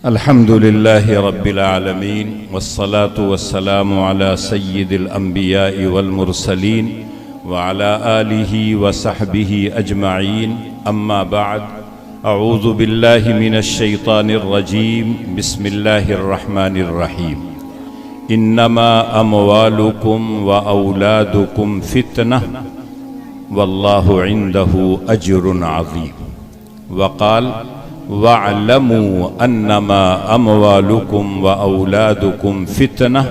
الحمد لله رب العالمين والصلاة والسلام على سيد الأنبياء والمرسلين وعلى آله وصحبه أجمعين أما بعد أعوذ بالله من الشيطان الرجيم بسم الله الرحمن الرحيم إنما أموالكم وأولادكم فتنة والله عنده أجر عظيم وقال وَاعْلَمُوا أَنَّمَا أَمْوَالُكُمْ وَأَوْلَادُكُمْ فِتْنَةٌ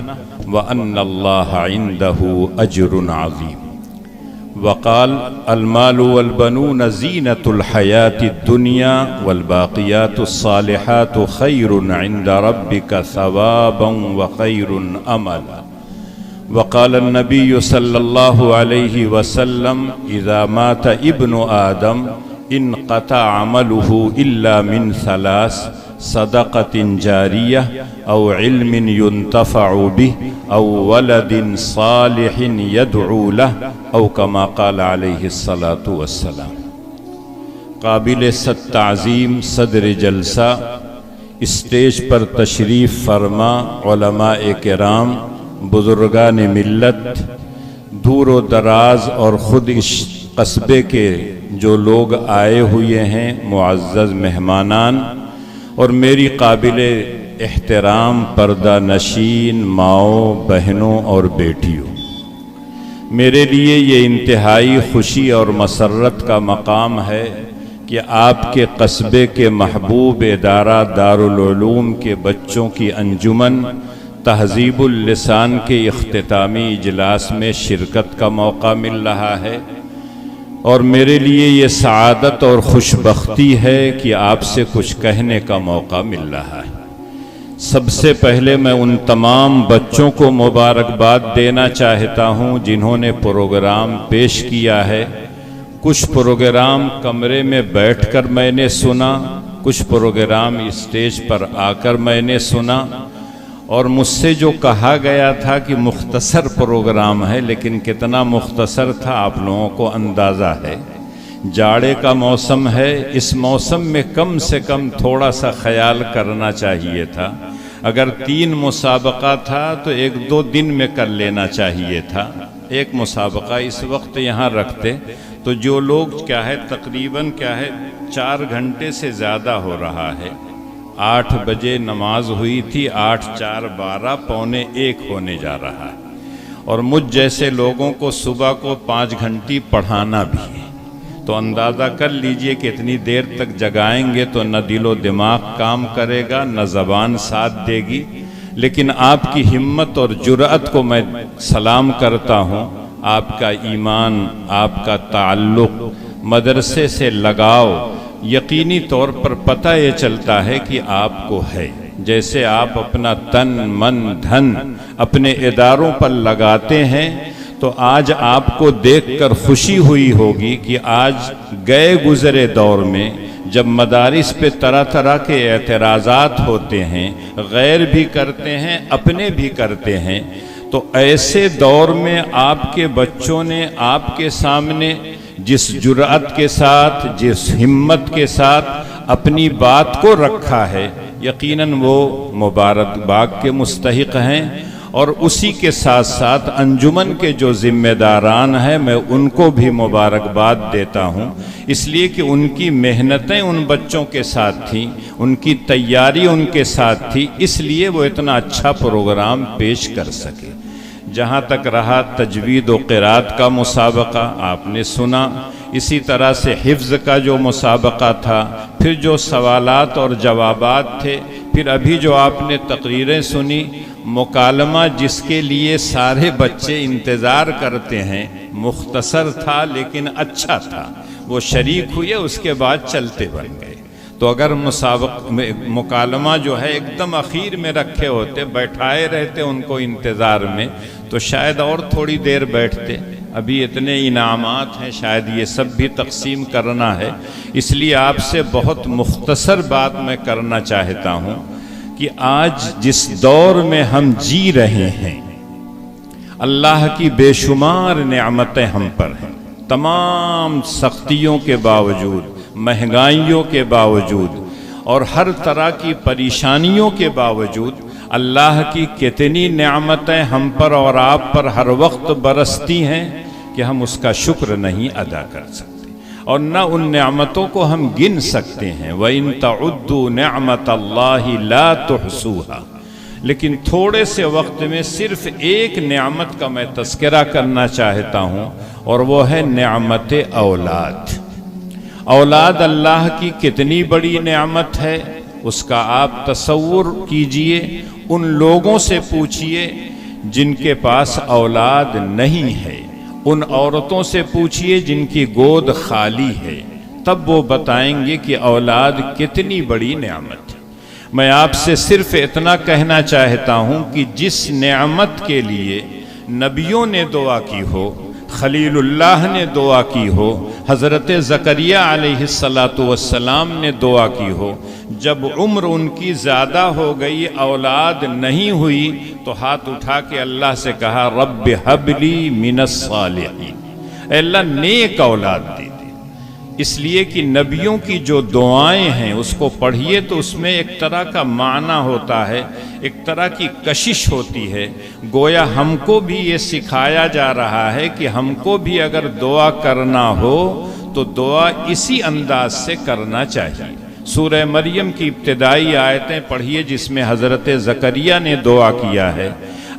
وَأَنَّ اللَّهَ عِنْدَهُ أَجْرٌ عَظِيمٌ وقال المال والبنون زینة الحیاة الدنیا والباقیات الصالحات خیر عند ربک ثوابا وخیر املا وقال النبی صلی اللہ علیہ وسلم اذا مات ابن آدم انقطع عمله إلا من ثلاث صدقة جارية أو علم ينتفع به أو ولد صالح يدعو له أو كما قال عليه الصلاة والسلام۔ قابل تعظیم صدر جلسہ، اسٹیج پر تشریف فرما علماء کرام، بزرگان ملت، دور و دراز اور خود اس قصبے کے جو لوگ آئے ہوئے ہیں، معزز مہمانان، اور میری قابل احترام پردہ نشین ماؤں، بہنوں اور بیٹیوں، میرے لیے یہ انتہائی خوشی اور مسرت کا مقام ہے کہ آپ کے قصبے کے محبوب ادارہ دارالعلوم کے بچوں کی انجمن تہذیب اللسان کے اختتامی اجلاس میں شرکت کا موقع مل رہا ہے، اور میرے لیے یہ سعادت اور خوشبختی ہے کہ آپ سے کچھ کہنے کا موقع مل رہا ہے۔ سب سے پہلے میں ان تمام بچوں کو مبارکباد دینا چاہتا ہوں جنہوں نے پروگرام پیش کیا ہے۔ کچھ پروگرام کمرے میں بیٹھ کر میں نے سنا، کچھ پروگرام اسٹیج پر آ کر میں نے سنا، اور مجھ سے جو کہا گیا تھا کہ مختصر پروگرام ہے، لیکن کتنا مختصر تھا آپ لوگوں کو اندازہ ہے۔ جاڑے کا موسم ہے، اس موسم میں کم سے کم تھوڑا سا خیال کرنا چاہیے تھا۔ اگر 3 مسابقہ تھا تو 1-2 دن میں کر لینا چاہیے تھا۔ ایک مسابقہ اس وقت یہاں رکھتے تو جو لوگ تقریباً 4 گھنٹے سے زیادہ ہو رہا ہے۔ 8 بجے نماز ہوئی تھی، 8 4 12 پونے 1 ہونے جا رہا ہے، اور مجھ جیسے لوگوں کو صبح کو 5 گھنٹی پڑھانا بھی ہے، تو اندازہ کر لیجئے کہ اتنی دیر تک جگائیں گے تو نہ دل و دماغ کام کرے گا، نہ زبان ساتھ دے گی۔ لیکن آپ کی ہمت اور جرأت کو میں سلام کرتا ہوں۔ آپ کا ایمان، آپ کا تعلق، مدرسے سے لگاؤ یقینی طور پر پتہ یہ چلتا ہے کہ آپ کو ہے۔ جیسے آپ اپنا تن من دھن اپنے اداروں پر لگاتے ہیں، تو آج آپ کو دیکھ کر خوشی ہوئی ہوگی کہ آج گئے گزرے دور میں جب مدارس پہ طرح طرح کے اعتراضات ہوتے ہیں، غیر بھی کرتے ہیں، اپنے بھی کرتے ہیں، تو ایسے دور میں آپ کے بچوں نے آپ کے سامنے جس جرأت کے ساتھ، جس ہمت کے ساتھ اپنی بات کو رکھا ہے، یقیناً وہ مبارکباد کے مستحق ہیں۔ اور اسی کے ساتھ ساتھ انجمن کے جو ذمہ داران ہیں، میں ان کو بھی مبارکباد دیتا ہوں، اس لیے کہ ان کی محنتیں ان بچوں کے ساتھ تھیں، ان کی تیاری ان کے ساتھ تھی، اس لیے وہ اتنا اچھا پروگرام پیش کر سکے۔ جہاں تک رہا تجوید و قرات کا مسابقہ، آپ نے سنا، اسی طرح سے حفظ کا جو مسابقہ تھا، پھر جو سوالات اور جوابات تھے، پھر ابھی جو آپ نے تقریریں سنی، مکالمہ جس کے لیے سارے بچے انتظار کرتے ہیں، مختصر تھا لیکن اچھا تھا، وہ شریک ہوئے، اس کے بعد چلتے بن گئے۔ تو اگر مکالمہ جو ہے ایک دم اخیر میں رکھے ہوتے، بیٹھائے رہتے ان کو انتظار میں، تو شاید اور تھوڑی دیر بیٹھتے۔ ابھی اتنے انعامات ہیں، شاید یہ سب بھی تقسیم کرنا ہے، اس لیے آپ سے بہت مختصر بات میں کرنا چاہتا ہوں کہ آج جس دور میں ہم جی رہے ہیں، اللہ کی بے شمار نعمتیں ہم پر ہیں، تمام سختیوں کے باوجود، مہنگائیوں کے باوجود، اور ہر طرح کی پریشانیوں کے باوجود اللہ کی کتنی نعمتیں ہم پر اور آپ پر ہر وقت برستی ہیں کہ ہم اس کا شکر نہیں ادا کر سکتے، اور نہ ان نعمتوں کو ہم گن سکتے ہیں۔ وَإِن تَعُدُّوا نِعْمَةَ اللَّهِ لَا تُحْصُوهَا، لیکن تھوڑے سے وقت میں صرف ایک نعمت کا میں تذکرہ کرنا چاہتا ہوں، اور وہ ہے نعمت اولاد۔ اولاد اللہ کی کتنی بڑی نعمت ہے، اس کا آپ تصور کیجئے۔ ان لوگوں سے پوچھئے جن کے پاس اولاد نہیں ہے، ان عورتوں سے پوچھئے جن کی گود خالی ہے، تب وہ بتائیں گے کہ اولاد کتنی بڑی نعمت ہے۔ میں آپ سے صرف اتنا کہنا چاہتا ہوں کہ جس نعمت کے لیے نبیوں نے دعا کی ہو، خلیل اللہ نے دعا کی ہو، حضرت زکریہ علیہ السلام نے دعا کی ہو، جب عمر ان کی زیادہ ہو گئی، اولاد نہیں ہوئی، تو ہاتھ اٹھا کے اللہ سے کہا رب ہب لی من الصالحین، اے اللہ نیک اولاد دے دے۔ اس لیے کہ نبیوں کی جو دعائیں ہیں اس کو پڑھیے تو اس میں ایک طرح کا معنی ہوتا ہے، ایک طرح کی کشش ہوتی ہے، گویا ہم کو بھی یہ سکھایا جا رہا ہے کہ ہم کو بھی اگر دعا کرنا ہو تو دعا اسی انداز سے کرنا چاہیے۔ سورہ مریم کی ابتدائی آیتیں پڑھیے جس میں حضرت زکریہ نے دعا کیا ہے،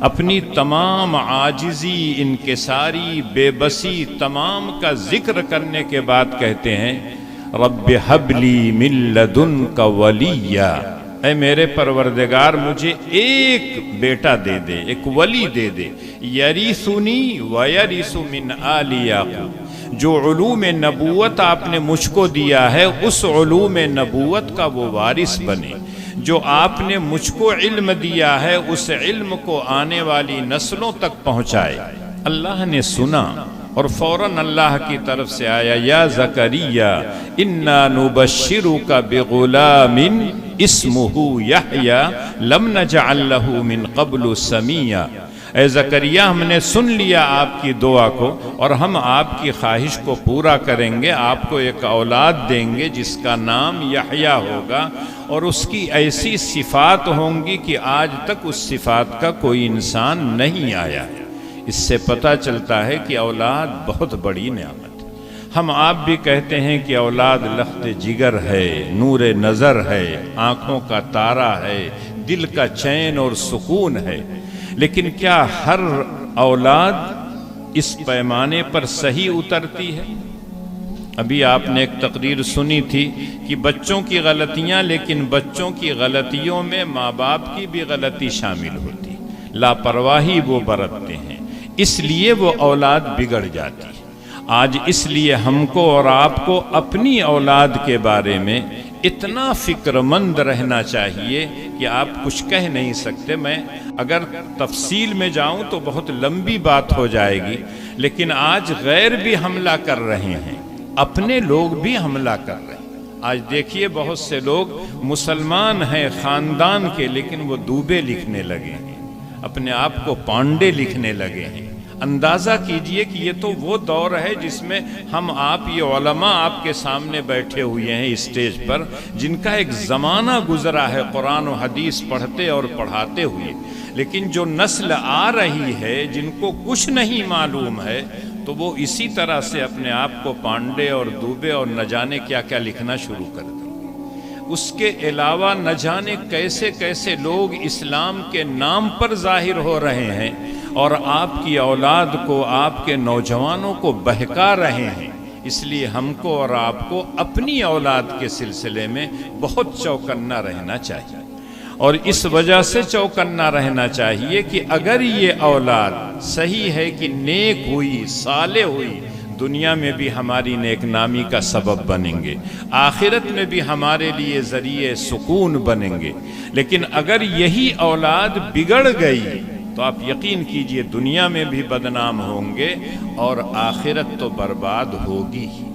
اپنی تمام عاجزی، انکساری، بے بسی تمام کا ذکر کرنے کے بعد کہتے ہیں رب حب لی من لدنک ولیہ، اے میرے پروردگار مجھے ایک بیٹا دے دے، ایک ولی دے دے، یریثنی ویریث من آل یعقوب، جو علوم نبوت آپ نے مجھ کو دیا ہے اس علوم نبوت کا وہ وارث بنے، جو آپ نے مجھ کو علم دیا ہے اس علم کو آنے والی نسلوں تک پہنچائے۔ اللہ نے سنا اور فوراً اللہ کی طرف سے آیا یا زکریا انا نبشرک بغلام اسمہ یحییٰ لم نجعل لہ من قبل سمیہ، اے زکریا ہم نے سن لیا آپ کی دعا کو اور ہم آپ کی خواہش کو پورا کریں گے، آپ کو ایک اولاد دیں گے جس کا نام یحییٰ ہوگا، اور اس کی ایسی صفات ہوں گی کہ آج تک اس صفات کا کوئی انسان نہیں آیا ہے۔ اس سے پتہ چلتا ہے کہ اولاد بہت بڑی نعمت ہے۔ ہم آپ بھی کہتے ہیں کہ اولاد لخت جگر ہے، نور نظر ہے، آنکھوں کا تارا ہے، دل کا چین اور سکون ہے، لیکن کیا ہر اولاد اس پیمانے پر صحیح اترتی ہے؟ ابھی آپ نے ایک تقریر سنی تھی کہ بچوں کی غلطیاں، لیکن بچوں کی غلطیوں میں ماں باپ کی بھی غلطی شامل ہوتی، لاپرواہی وہ برتتے ہیں، اس لیے وہ اولاد بگڑ جاتی ہے۔ آج اس لیے ہم کو اور آپ کو اپنی اولاد کے بارے میں اتنا فکر مند رہنا چاہیے کہ آپ کچھ کہہ نہیں سکتے۔ میں اگر تفصیل میں جاؤں تو بہت لمبی بات ہو جائے گی، لیکن آج غیر بھی حملہ کر رہے ہیں، اپنے لوگ بھی حملہ کر رہے ہیں۔ آج دیکھیے بہت سے لوگ مسلمان ہیں خاندان کے، لیکن وہ دوبے لکھنے لگے ہیں، اپنے آپ کو پانڈے لکھنے لگے ہیں۔ اندازہ کیجئے کہ یہ تو وہ دور ہے جس میں ہم آپ یہ علماء آپ کے سامنے بیٹھے ہوئے ہیں اسٹیج پر، جن کا ایک زمانہ گزرا ہے قرآن و حدیث پڑھتے اور پڑھاتے ہوئے، لیکن جو نسل آ رہی ہے جن کو کچھ نہیں معلوم ہے تو وہ اسی طرح سے اپنے آپ کو پانڈے اور دوبے اور نہ جانے کیا کیا لکھنا شروع کر دیں۔ اس کے علاوہ نہ جانے کیسے کیسے لوگ اسلام کے نام پر ظاہر ہو رہے ہیں اور آپ کی اولاد کو، آپ کے نوجوانوں کو بہکا رہے ہیں۔ اس لیے ہم کو اور آپ کو اپنی اولاد کے سلسلے میں بہت چوکنا رہنا چاہیے، اور اس وجہ سے چوکنا رہنا چاہیے کہ اگر یہ اولاد صحیح ہے کہ نیک ہوئی، صالح ہوئی، دنیا میں بھی ہماری نیک نامی کا سبب بنیں گے، آخرت میں بھی ہمارے لیے ذریعہ سکون بنیں گے، لیکن اگر یہی اولاد بگڑ گئی تو آپ یقین کیجئے دنیا میں بھی بدنام ہوں گے اور آخرت تو برباد ہوگی ہی۔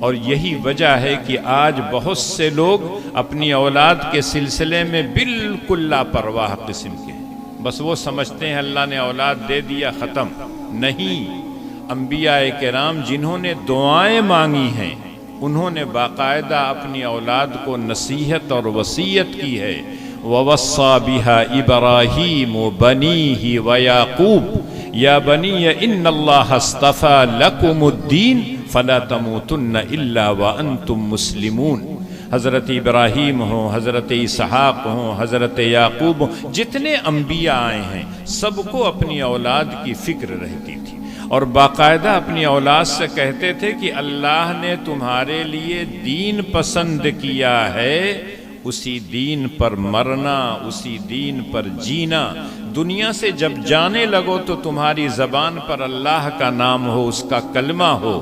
اور یہی وجہ ہے کہ آج بہت سے لوگ اپنی اولاد کے سلسلے میں بالکل لاپرواہ قسم کے ہیں، بس وہ سمجھتے ہیں اللہ نے اولاد دے دیا ختم۔ نہیں، انبیاء کرام جنہوں نے دعائیں مانگی ہیں انہوں نے باقاعدہ اپنی اولاد کو نصیحت اور وصیت کی ہے، وَوَصَّى بِهَا إِبْرَاهِيمُ بَنِيهِ وَيَعْقُوبُ يَا بَنِيَّ إِنَّ اللَّهَ اصْطَفَى لَكُمُ الدِّينَ فَلَا تَمُوتُنَّ إِلَّا وَأَنْتُمْ مُسْلِمُونَ۔ حضرت ابراہیم ہوں، حضرت اسحاق ہوں، حضرت یعقوب ہوں، جتنے انبیاء آئے ہیں سب کو اپنی اولاد کی فکر رہتی تھی، اور باقاعدہ اپنی اولاد سے کہتے تھے کہ اللہ نے تمہارے لیے دین پسند کیا ہے، اسی دین پر مرنا، اسی دین پر جینا۔ دنیا سے جب جانے لگو تو تمہاری زبان پر اللہ کا نام ہو، اس کا کلمہ ہو۔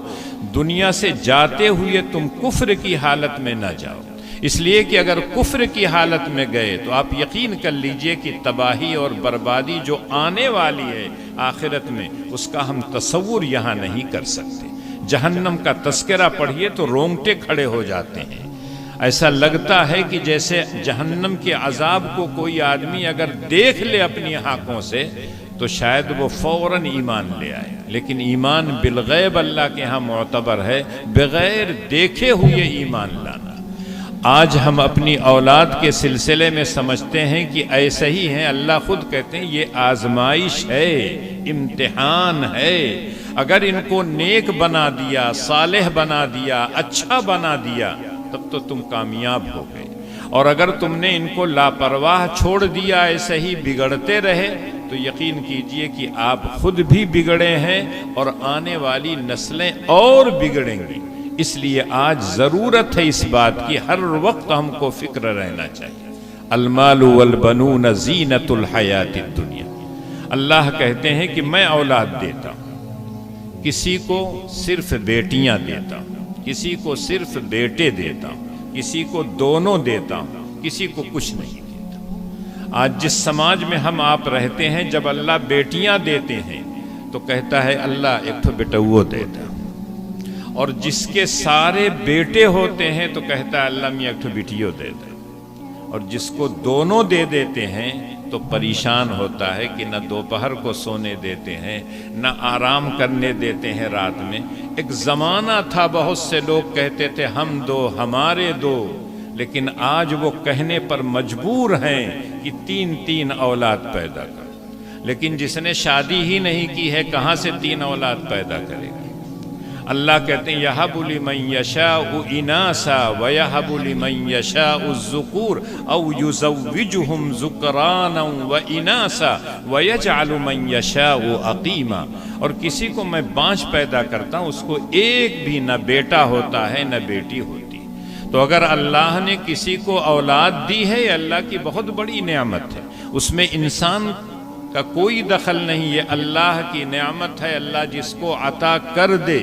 دنیا سے جاتے ہوئے تم کفر کی حالت میں نہ جاؤ، اس لیے کہ اگر کفر کی حالت میں گئے تو آپ یقین کر لیجئے کہ تباہی اور بربادی جو آنے والی ہے آخرت میں، اس کا ہم تصور یہاں نہیں کر سکتے۔ جہنم کا تذکرہ پڑھیے تو رونگٹے کھڑے ہو جاتے ہیں، ایسا لگتا ہے کہ جیسے جہنم کے عذاب کو کوئی آدمی اگر دیکھ لے اپنی آنکھوں سے تو شاید وہ فوراً ایمان لے آئے، لیکن ایمان بالغیب اللہ کے ہاں معتبر ہے، بغیر دیکھے ہوئے ایمان لانا۔ آج ہم اپنی اولاد کے سلسلے میں سمجھتے ہیں کہ ایسے ہی ہیں، اللہ خود کہتے ہیں یہ آزمائش ہے، امتحان ہے، اگر ان کو نیک بنا دیا، صالح بنا دیا، اچھا بنا دیا تب تو تم کامیاب ہو گئے، اور اگر تم نے ان کو لاپرواہ چھوڑ دیا، ایسے ہی بگڑتے رہے تو یقین کیجئے کہ آپ خود بھی بگڑے ہیں اور آنے والی نسلیں اور بگڑیں گی۔ اس لیے آج ضرورت ہے اس بات کی، ہر وقت ہم کو فکر رہنا چاہیے۔ المال والبنون زینت الحیات الدنیا۔ اللہ کہتے ہیں کہ میں اولاد دیتا ہوں، کسی کو صرف بیٹیاں دیتا ہوں، کسی کو صرف بیٹے دیتا ہوں، کسی کو دونوں دیتا ہوں، کسی کو کچھ نہیں دیتا۔ آج جس سماج میں ہم آپ رہتے ہیں، جب اللہ بیٹیاں دیتے ہیں تو کہتا ہے اللہ ایک تو بیٹا وہ دیتا، اور جس کے سارے بیٹے ہوتے ہیں تو کہتا ہے اللہ میں ایک تو بیٹیوں دیتا، اور جس کو دونوں دے دیتے ہیں تو پریشان ہوتا ہے کہ نہ دوپہر کو سونے دیتے ہیں، نہ آرام کرنے دیتے ہیں رات میں۔ ایک زمانہ تھا بہت سے لوگ کہتے تھے ہم دو، ہمارے دو، لیکن آج وہ کہنے پر مجبور ہیں کہ تین تین اولاد پیدا کر، لیکن جس نے شادی ہی نہیں کی ہے کہاں سے تین اولاد پیدا کرے گا؟ اللہ کہتے ہیں یَهَبُ لِمَن يَشَاءُ إِنَاثًا وَيَهَبُ لِمَن يَشَاءُ الذُّكُورَ أَوْ يُزَوِّجُهُمْ ذُكْرَانًا وَإِنَاثًا وَيَجْعَلُ مَن يَشَاءُ عَقِيمًا۔ اور کسی کو میں بانجھ پیدا کرتا ہوں، اس کو ایک بھی نہ بیٹا ہوتا ہے نہ بیٹی ہوتی۔ تو اگر اللہ نے کسی کو اولاد دی ہے، یہ اللہ کی بہت بڑی نعمت ہے، اس میں انسان کا کوئی دخل نہیں، یہ اللہ کی نعمت ہے۔ اللہ جس کو عطا کر دے،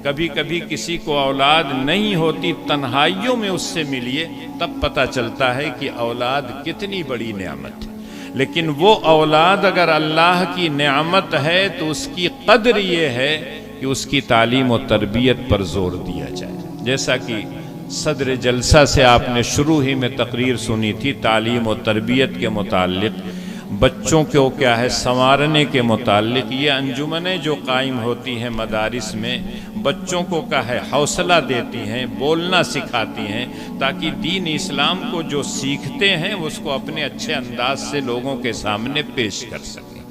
کبھی کبھی کسی کو اولاد نہیں ہوتی، تنہائیوں میں اس سے ملیے تب پتہ چلتا ہے کہ اولاد کتنی بڑی نعمت ہے۔ لیکن وہ اولاد اگر اللہ کی نعمت ہے تو اس کی قدر یہ ہے کہ اس کی تعلیم و تربیت پر زور دیا جائے، جیسا کہ صدر جلسہ سے آپ نے شروع ہی میں تقریر سنی تھی تعلیم و تربیت کے متعلق، بچوں کو کیا ہے سنوارنے کے متعلق۔ یہ انجمنیں جو قائم ہوتی ہیں مدارس میں، بچوں کو کیا ہے حوصلہ دیتی ہیں، بولنا سکھاتی ہیں، تاکہ دین اسلام کو جو سیکھتے ہیں اس کو اپنے اچھے انداز سے لوگوں کے سامنے پیش کر سکیں۔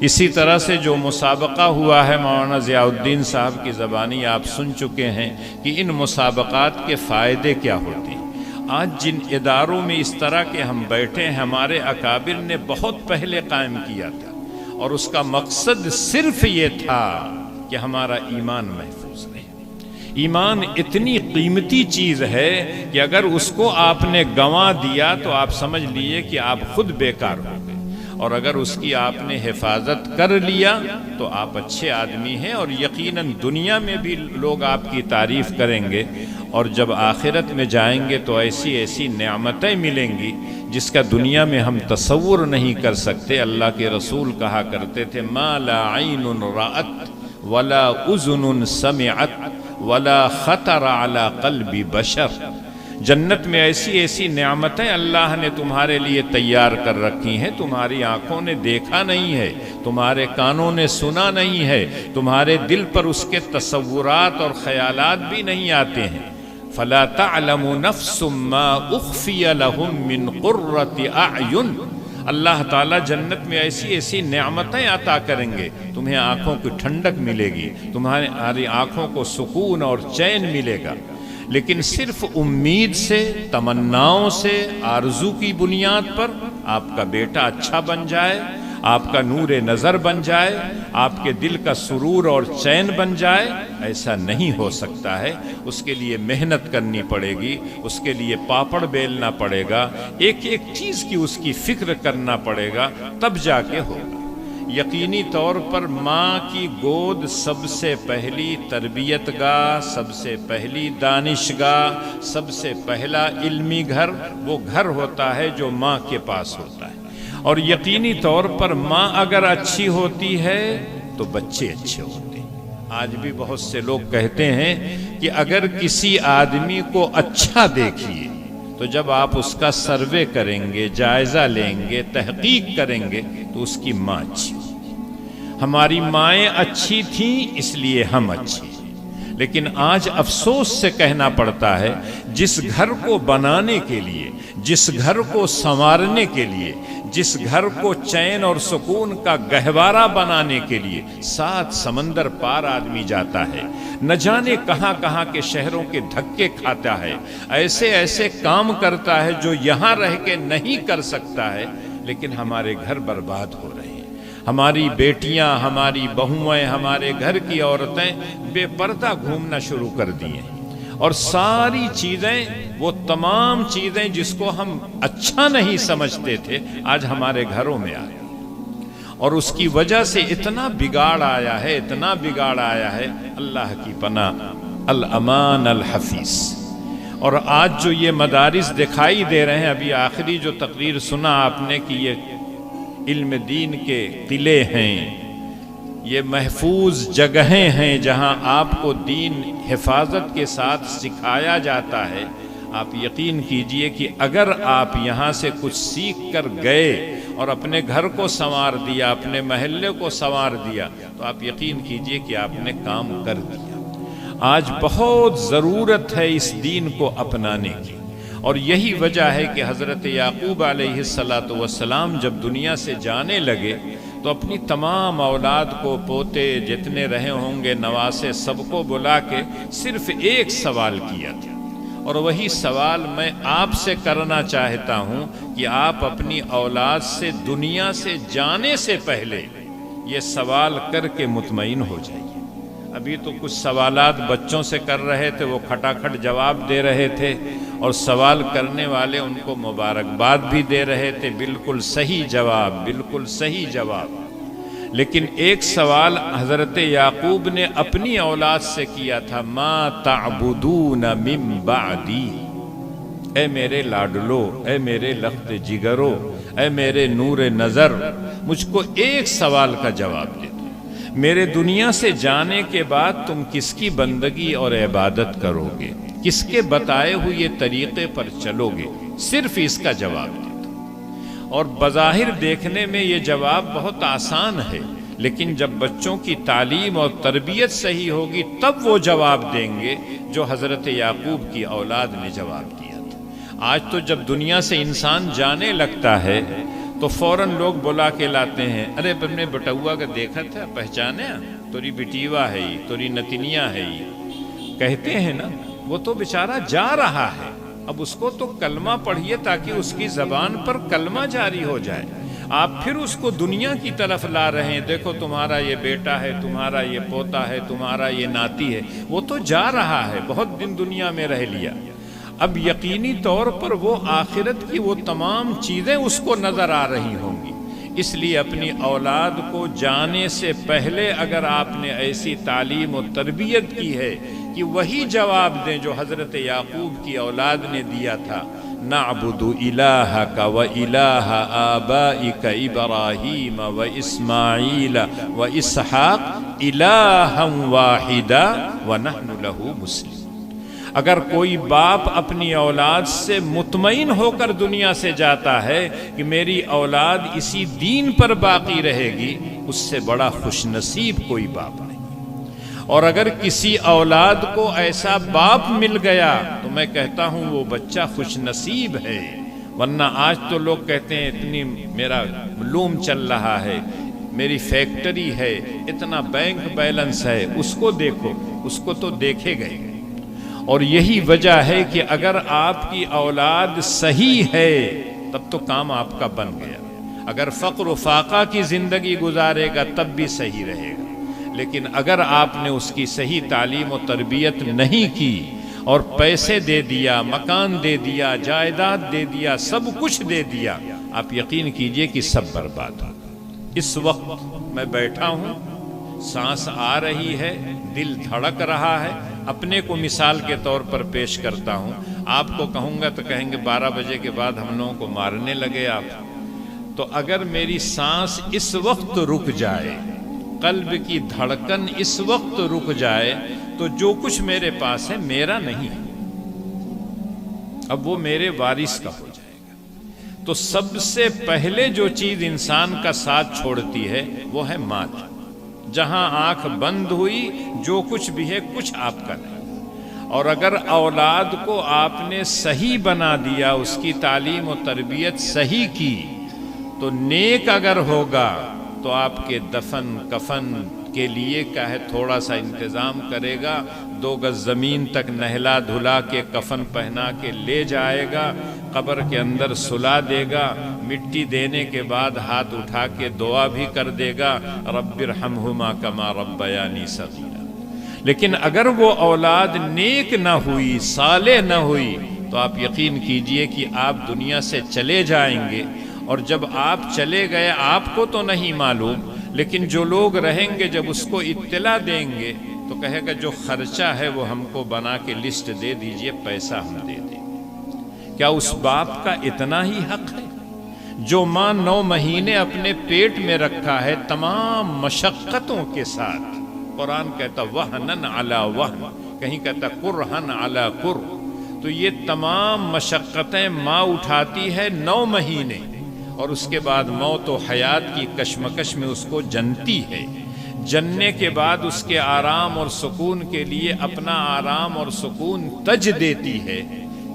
اسی طرح سے جو مسابقہ ہوا ہے، مولانا ضیاء الدین صاحب کی زبانی آپ سن چکے ہیں کہ ان مسابقات کے فائدے کیا ہوتے ہیں۔ آج جن اداروں میں اس طرح کے ہم بیٹھے ہیں، ہمارے اکابر نے بہت پہلے قائم کیا تھا، اور اس کا مقصد صرف یہ تھا کہ ہمارا ایمان محفوظ رہے۔ ایمان اتنی قیمتی چیز ہے کہ اگر اس کو آپ نے گنوا دیا تو آپ سمجھ لیے کہ آپ خود بیکار ہو گئے، اور اگر اس کی آپ نے حفاظت کر لیا تو آپ اچھے آدمی ہیں، اور یقیناً دنیا میں بھی لوگ آپ کی تعریف کریں گے، اور جب آخرت میں جائیں گے تو ایسی ایسی نعمتیں ملیں گی جس کا دنیا میں ہم تصور نہیں کر سکتے۔ اللہ کے رسول کہا کرتے تھے ما لا عین رأت ولا اذن سمعت ولا خطر على قلب بشر۔ جنت میں ایسی ایسی نعمتیں اللہ نے تمہارے لیے تیار کر رکھی ہیں، تمہاری آنکھوں نے دیکھا نہیں ہے، تمہارے کانوں نے سنا نہیں ہے، تمہارے دل پر اس کے تصورات اور خیالات بھی نہیں آتے ہیں۔ فلا تعلم نفس ما اخفی لهم من قرۃ اعین، اللہ تعالیٰ جنت میں ایسی ایسی نعمتیں عطا کریں گے، تمہیں آنکھوں کی ٹھنڈک ملے گی، تمہاری آنکھوں کو سکون اور چین ملے گا، لیکن صرف امید سے، تمناؤں سے، آرزو کی بنیاد پر آپ کا بیٹا اچھا بن جائے، آپ کا نور نظر بن جائے، آپ کے دل کا سرور اور چین بن جائے، ایسا نہیں ہو سکتا ہے۔ اس کے لیے محنت کرنی پڑے گی، اس کے لیے پاپڑ بیلنا پڑے گا، ایک ایک چیز کی اس کی فکر کرنا پڑے گا، تب جا کے ہوگا۔ یقینی طور پر ماں کی گود سب سے پہلی تربیت گاہ، سب سے پہلی دانش گاہ، سب سے پہلا علمی گھر وہ گھر ہوتا ہے جو ماں کے پاس ہوتا ہے، اور یقینی طور پر ماں اگر اچھی ہوتی ہے تو بچے اچھے ہوتے ہیں۔ آج بھی بہت سے لوگ کہتے ہیں کہ اگر کسی آدمی کو اچھا دیکھیے تو جب آپ اس کا سروے کریں گے، جائزہ لیں گے، تحقیق کریں گے تو اس کی ماں اچھی ہوگی۔ ہماری مائیں اچھی تھیں اس لیے ہم اچھے، لیکن آج افسوس سے کہنا پڑتا ہے جس گھر کو بنانے کے لیے، جس گھر کو سنوارنے کے لیے، جس گھر کو چین اور سکون کا گہوارہ بنانے کے لیے 7 سمندر پار آدمی جاتا ہے، نہ جانے کہاں کہاں کے شہروں کے دھکے کھاتا ہے، ایسے ایسے کام کرتا ہے جو یہاں رہ کے نہیں کر سکتا ہے، لیکن ہمارے گھر برباد ہو رہے ہیں۔ ہماری بیٹیاں، ہماری بہویں، ہمارے گھر کی عورتیں بے پردہ گھومنا شروع کر دی ہیں، اور ساری چیزیں، وہ تمام چیزیں جس کو ہم اچھا نہیں سمجھتے تھے آج ہمارے گھروں میں آ گئی، اور اس کی وجہ سے اتنا بگاڑ آیا ہے، اتنا بگاڑ آیا ہے، اللہ کی پناہ، الامان الحفیظ۔ اور آج جو یہ مدارس دکھائی دے رہے ہیں، ابھی آخری جو تقریر سنا آپ نے کہ یہ علم دین کے قلعے ہیں، یہ محفوظ جگہیں ہیں جہاں آپ کو دین حفاظت کے ساتھ سکھایا جاتا ہے، آپ یقین کیجئے کہ اگر آپ یہاں سے کچھ سیکھ کر گئے اور اپنے گھر کو سنوار دیا، اپنے محلے کو سنوار دیا، تو آپ یقین کیجئے کہ آپ نے کام کر دیا۔ آج بہت ضرورت ہے اس دین کو اپنانے کی، اور یہی وجہ ہے کہ حضرت یعقوب علیہ السلام جب دنیا سے جانے لگے تو اپنی تمام اولاد کو، پوتے جتنے رہے ہوں گے، نواسے، سب کو بلا کے صرف ایک سوال کیا تھا، اور وہی سوال میں آپ سے کرنا چاہتا ہوں کہ آپ اپنی اولاد سے دنیا سے جانے سے پہلے یہ سوال کر کے مطمئن ہو جائیے۔ ابھی تو کچھ سوالات بچوں سے کر رہے تھے، وہ کھٹاکھٹ جواب دے رہے تھے، اور سوال کرنے والے ان کو مبارکباد بھی دے رہے تھے، بالکل صحیح جواب، بالکل صحیح جواب۔ لیکن ایک سوال حضرت یعقوب نے اپنی اولاد سے کیا تھا، ما تعبدون من بعدی، اے میرے لاڈلو، اے میرے لخت جگرو، اے میرے نور نظر، مجھ کو ایک سوال کا جواب دے دو، میرے دنیا سے جانے کے بعد تم کس کی بندگی اور عبادت کرو گے، کس کے بتائے ہوئے طریقے پر چلو گے، صرف اس کا جواب دے دو۔ اور بظاہر دیکھنے میں یہ جواب بہت آسان ہے، لیکن جب بچوں کی تعلیم اور تربیت صحیح ہوگی تب وہ جواب دیں گے جو حضرت یعقوب کی اولاد نے جواب دیا تھا۔ آج تو جب دنیا سے انسان جانے لگتا ہے تو فوراً لوگ بلا کے لاتے ہیں، ارے تم نے بٹوا کا دیکھا تھا، پہچانے، توری بٹیوا ہے ہی، توری نتنیا ہے ہی، کہتے ہیں نا، وہ تو بیچارہ جا رہا ہے، اب اس کو تو کلمہ پڑھیے تاکہ اس کی زبان پر کلمہ جاری ہو جائے، آپ پھر اس کو دنیا کی طرف لا رہے ہیں، دیکھو تمہارا یہ بیٹا ہے، تمہارا یہ پوتا ہے، تمہارا یہ ناتی ہے، وہ تو جا رہا ہے، بہت دن دنیا میں رہ لیا، اب یقینی طور پر وہ آخرت کی وہ تمام چیزیں اس کو نظر آ رہی ہوں گی۔ اس لیے اپنی اولاد کو جانے سے پہلے اگر آپ نے ایسی تعلیم و تربیت کی ہے کہ وہی جواب دیں جو حضرت یعقوب کی اولاد نے دیا تھا، نعبد الہک و الہ آبائک ابراہیم و اسماعیل و اسحاق الہا واحدا ونحن لہ مسلمون۔ اگر کوئی باپ اپنی اولاد سے مطمئن ہو کر دنیا سے جاتا ہے کہ میری اولاد اسی دین پر باقی رہے گی، اس سے بڑا خوش نصیب کوئی باپ نہیں۔ اور اگر کسی اولاد کو ایسا باپ مل گیا تو میں کہتا ہوں وہ بچہ خوش نصیب ہے. ورنہ آج تو لوگ کہتے ہیں اتنی میرا لوم چل رہا ہے، میری فیکٹری ہے، اتنا بینک بیلنس ہے، اس کو دیکھو، اس کو تو دیکھے گئے. اور یہی وجہ ہے کہ اگر آپ کی اولاد صحیح ہے تب تو کام آپ کا بن گیا. اگر فقر و فاقہ کی زندگی گزارے گا تب بھی صحیح رہے گا. لیکن اگر آپ نے اس کی صحیح تعلیم و تربیت نہیں کی اور پیسے دے دیا، مکان دے دیا، جائیداد دے دیا، سب کچھ دے دیا، آپ یقین کیجئے کہ سب برباد ہو. اس وقت میں بیٹھا ہوں، سانس آ رہی ہے، دل دھڑک رہا ہے. اپنے کو مثال کے طور پر پیش کرتا ہوں. آپ کو کہوں گا تو کہیں گے 12 بجے کے بعد ہم لوگوں کو مارنے لگے آپ. تو اگر میری سانس اس وقت رک جائے، قلب کی دھڑکن اس وقت رک جائے، تو جو کچھ میرے پاس ہے میرا نہیں، اب وہ میرے وارث کا ہو جائے گا. تو سب سے پہلے جو چیز انسان کا ساتھ چھوڑتی ہے وہ ہے مال. جہاں آنکھ بند ہوئی جو کچھ بھی ہے کچھ آپ کا نہیں. اور اگر اولاد کو آپ نے صحیح بنا دیا، اس کی تعلیم و تربیت صحیح کی، تو نیک اگر ہوگا تو آپ کے دفن کفن کے لیے کیا ہے تھوڑا سا انتظام کرے گا. 2 گز زمین تک نہلا دھلا کے کفن پہنا کے لے جائے گا، قبر کے اندر سلا دے گا، مٹی دینے کے بعد ہاتھ اٹھا کے دعا بھی کر دے گا، رب ارحمہما کما ربیانی صغیرا. لیکن اگر وہ اولاد نیک نہ ہوئی، صالح نہ ہوئی، تو آپ یقین کیجئے کہ آپ دنیا سے چلے جائیں گے. اور جب آپ چلے گئے آپ کو تو نہیں معلوم، لیکن جو لوگ رہیں گے جب اس کو اطلاع دیں گے تو کہے گا جو خرچہ ہے وہ ہم کو بنا کے لسٹ دے دیجئے، پیسہ ہم دے دیں. کیا اس باپ کا اتنا ہی حق ہے جو ماں 9 مہینے اپنے پیٹ میں رکھا ہے تمام مشقتوں کے ساتھ؟ قرآن کہتا وہنن علی وہن، کہیں کہتا کرہن علی کر. تو یہ تمام مشقتیں ماں اٹھاتی ہے 9 مہینے، اور اس کے بعد موت و حیات کی کشمکش میں اس کو جنتی ہے. جننے کے بعد اس کے آرام اور سکون کے لیے اپنا آرام اور سکون تج دیتی ہے.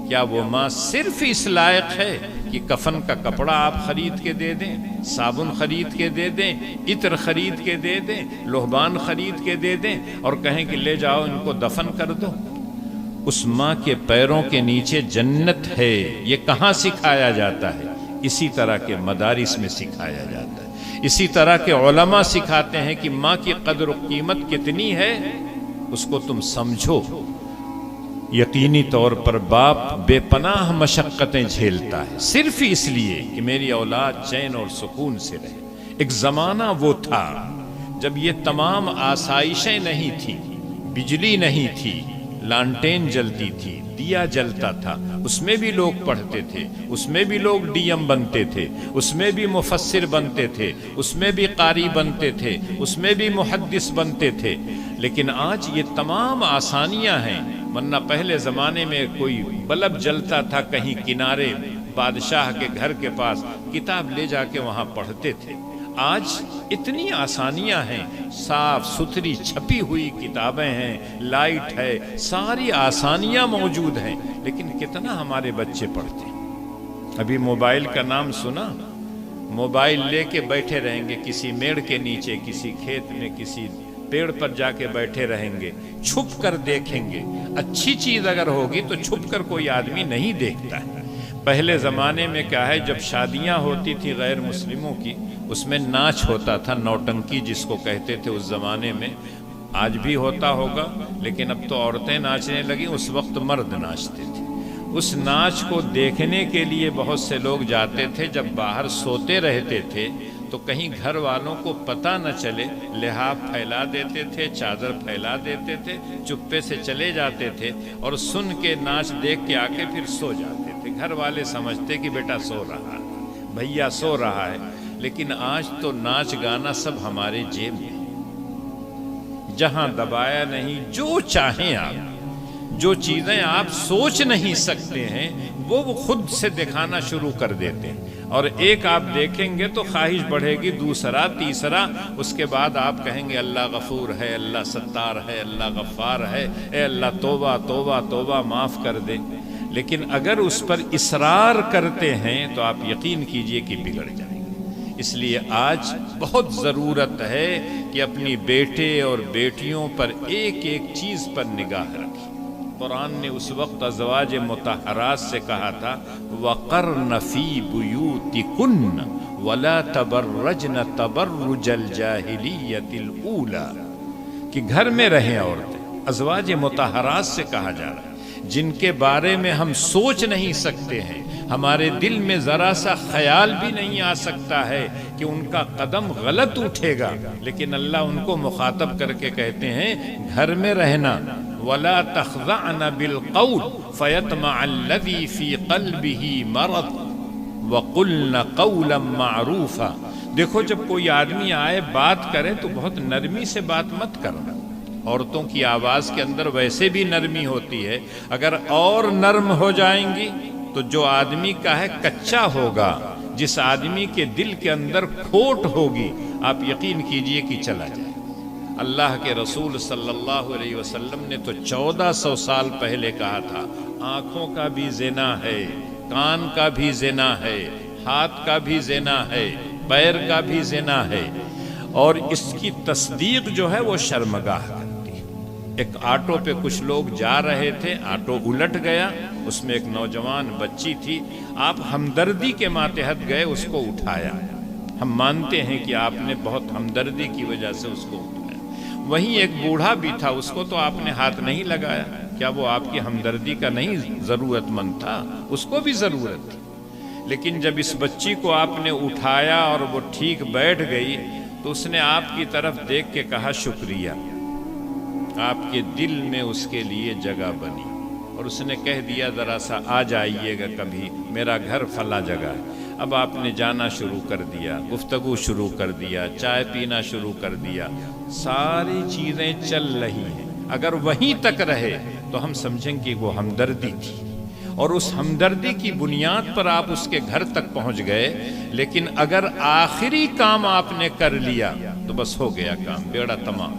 کیا وہ ماں صرف اس لائق ہے کہ کفن کا کپڑا آپ خرید کے دے دیں، صابن خرید کے دے دیں، عطر خرید کے دے دیں، لوہبان خرید کے دے دیں اور کہیں کہ لے جاؤ ان کو دفن کر دو؟ اس ماں کے پیروں کے نیچے جنت ہے. یہ کہاں سکھایا جاتا ہے؟ اسی طرح کے مدارس میں سکھایا جاتا ہے. اسی طرح کے علماء سکھاتے ہیں کہ ماں کی قدر و قیمت کتنی ہے، اس کو تم سمجھو. یقینی طور پر باپ بے پناہ مشقتیں جھیلتا ہے صرف اس لیے کہ میری اولاد چین اور سکون سے رہے. ایک زمانہ وہ تھا جب یہ تمام آسائشیں نہیں تھی، بجلی نہیں تھی، لانٹین جلتی تھی، دیا جلتا تھا، اس میں بھی لوگ پڑھتے تھے، اس میں بھی لوگ ڈی ایم بنتے تھے، اس میں بھی مفسر بنتے تھے، اس میں بھی قاری بنتے تھے، اس میں بھی محدث بنتے تھے. لیکن آج یہ تمام آسانیاں ہیں. ورنہ پہلے زمانے میں کوئی بلب جلتا تھا کہیں کنارے بادشاہ کے گھر کے پاس، کتاب لے جا کے وہاں پڑھتے تھے. آج اتنی آسانیاں ہیں، صاف ستھری چھپی ہوئی کتابیں ہیں، لائٹ ہے، ساری آسانیاں موجود ہیں، لیکن کتنا ہمارے بچے پڑھتے ہیں؟ ابھی موبائل کا نام سنا؟ موبائل لے کے بیٹھے رہیں گے کسی میڑ کے نیچے، کسی کھیت میں، کسی پیڑ پر جا کے بیٹھے رہیں گے، چھپ کر دیکھیں گے. اچھی چیز اگر ہوگی تو چھپ کر کوئی آدمی نہیں دیکھتا ہے. پہلے زمانے میں کیا ہے، جب شادیاں ہوتی تھی غیر مسلموں کی، اس میں ناچ ہوتا تھا، نوٹنکی جس کو کہتے تھے اس زمانے میں. آج بھی ہوتا ہوگا لیکن اب تو عورتیں ناچنے لگیں، اس وقت مرد ناچتے تھے. اس ناچ کو دیکھنے کے لیے بہت سے لوگ جاتے تھے. جب باہر سوتے رہتے تھے تو کہیں گھر والوں کو پتہ نہ چلے، لحاف پھیلا دیتے تھے، چادر پھیلا دیتے تھے، چپے سے چلے جاتے تھے اور سن کے ناچ دیکھ کے آ کے پھر سو جاتے تھے. گھر والے سمجھتے کہ بیٹا سو رہا ہے، بھیا سو رہا ہے. لیکن آج تو ناچ گانا سب ہمارے جیب میں، جہاں دبایا نہیں، جو چاہیں آپ، جو چیزیں آپ سوچ نہیں سکتے ہیں وہ خود سے دکھانا شروع کر دیتے ہیں، اور ایک آپ دیکھیں گے تو خواہش بڑھے گی، دوسرا تیسرا، اس کے بعد آپ کہیں گے اللہ غفور ہے، اللہ ستار ہے، اللہ غفار ہے، اے اللہ توبہ توبہ توبہ معاف کر دے۔ لیکن اگر اس پر اصرار کرتے ہیں تو آپ یقین کیجئے کہ بگڑ جائیں گے۔ اس لیے آج بہت ضرورت ہے کہ اپنی بیٹے اور بیٹیوں پر ایک ایک چیز پر نگاہ رکھیں۔ قرآن نے اس وقت ازواج مطہرات سے کہا تھا وَقَرْنَ فِي بُيُوتِكُنَّ وَلَا تَبَرَّجْنَ تَبَرُّجَ الْجَاهِلِيَّةِ الْأُولَى، کہ گھر میں رہیں عورتیں۔ ازواج مطہرات سے کہا جا رہا ہے جن کے بارے میں ہم سوچ نہیں سکتے ہیں، ہمارے دل میں ذرا سا خیال بھی نہیں آ سکتا ہے کہ ان کا قدم غلط اٹھے گا، لیکن اللہ ان کو مخاطب کر کے کہتے ہیں گھر میں رہنا۔ وَلَا تَخْضَعْنَ بِالْقَوْلِ فَيَطْمَعَ الَّذِي فِي قَلْبِهِ مَرَضٌ وَقُلْنَ قَوْلًا مَعْرُوفًا۔ دیکھو جب کوئی آدمی آئے بات کرے تو بہت نرمی سے بات مت کرنا۔ عورتوں کی آواز کے اندر ویسے بھی نرمی ہوتی ہے، اگر اور نرم ہو جائیں گی تو جو آدمی کا ہے کچا ہوگا، جس آدمی کے دل کے اندر کھوٹ ہوگی، آپ یقین کیجئے کہ چلا جائے۔ اللہ کے رسول صلی اللہ علیہ وسلم نے تو 1400 سال پہلے کہا تھا آنکھوں کا بھی زنا ہے، کان کا بھی زنا ہے، ہاتھ کا بھی زنا ہے، پیر کا بھی زنا ہے، اور اس کی تصدیق جو ہے وہ شرمگاہ کرتی ہے۔ ایک آٹو پہ کچھ لوگ جا رہے تھے، آٹو الٹ گیا، اس میں ایک نوجوان بچی تھی، آپ ہمدردی کے ماتحت گئے، اس کو اٹھایا۔ ہم مانتے ہیں کہ آپ نے بہت ہمدردی کی وجہ سے اس کو اٹھایا۔ وہیں ایک بوڑھا بھی تھا، اس کو تو آپ نے ہاتھ نہیں لگایا، کیا وہ آپ کی ہمدردی کا نہیں ضرورت مند تھا؟ اس کو بھی ضرورت تھی۔ لیکن جب اس بچی کو آپ نے اٹھایا اور وہ ٹھیک بیٹھ گئی تو اس نے آپ کی طرف دیکھ کے کہا شکریہ، آپ کے دل میں اس کے لیے جگہ بنی، اور اس نے کہہ دیا ذرا سا آ جائیے گا کبھی، میرا گھر فلاں جگہ ہے۔ اب آپ نے جانا شروع کر دیا، گفتگو شروع کر دیا، چائے پینا شروع کر دیا، ساری چیزیں چل رہی ہیں۔ اگر وہیں تک رہے تو ہم سمجھیں کہ وہ ہمدردی تھی، اور اس ہمدردی کی بنیاد پر آپ اس کے گھر تک پہنچ گئے۔ لیکن اگر آخری کام آپ نے کر لیا تو بس ہو گیا کام، بیڑا تمام۔